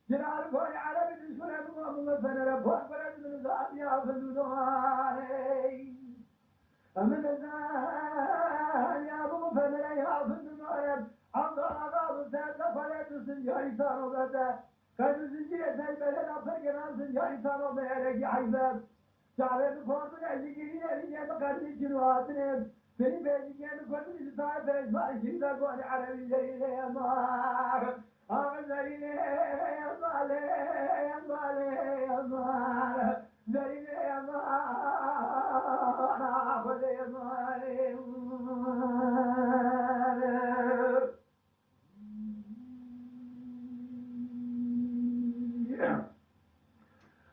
جنار كون عربي تسكن أبوه مثلا فوق برد من ذات يا فندوني من الزمان يا أبو مثلا يا فندوني عبد الله سيد فلت سنجاري صاروا بدا كان سنجاري سيد بلد أفرقنا سنجاري صاروا بيرك حيث شعبت فوق الأجيين اللي بقدر جنواتنا في بيجين كل صاحب إسماعيل شيدا كون عربي جريء يا مار أغزرين يا مال يا مال يا مال زرين يا مال أخذ يا مال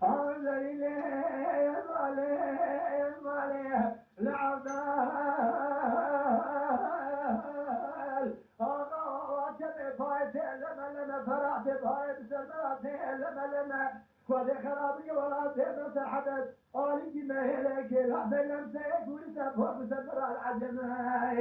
أغزرين يا مال يا مال لما فرحت بهاي بسرعتي لما وذي خرابي ولا تبرس حدث قالي ما هلك لحظة لم تكون سفر بسرعة العجماء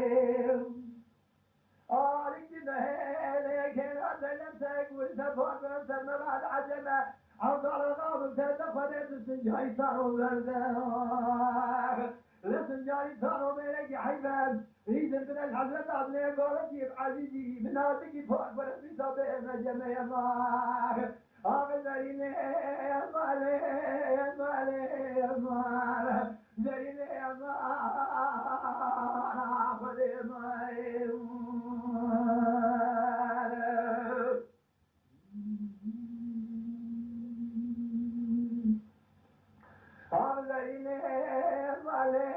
قالي ما هلك لحظة لم تكون سفر بسرعة العجماء عرض على الغاب تدخلت السنجاي صاروا بردان السنجاي صاروا بينك حيبان إذا من الحضرة عبني قولت عزيزي من هاتك فوق برسي صبينا جميع مار أغزرين يا مالي يا مالي يا مال زرين يا مال أخذ يا مال أغزرين يا مالي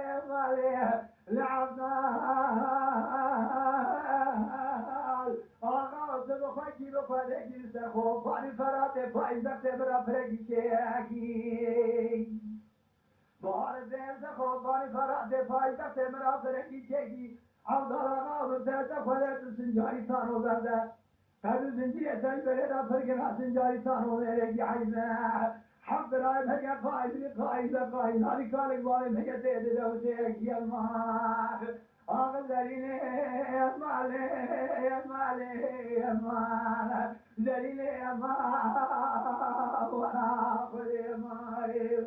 يا مالي لعبنال آغاز بخوکی بفرگی سخو باری فرات پایزد برا فرگی چیگی بار دل سخو باری فرات پایزد برا فرگی چیگی عبدال آغاز تیتا خودت سنجاری تانو برده کدو زنجیر تایی برده فرگنا سنجاری تانو برگی عیزه حب رأي بهجة قائد قائد قائد هذه كارك بالي بهجة تيجي لو تيجي يا مال أغزرين يا مال يا مال يا مال زرين يا مال وأنا أخذ يا مال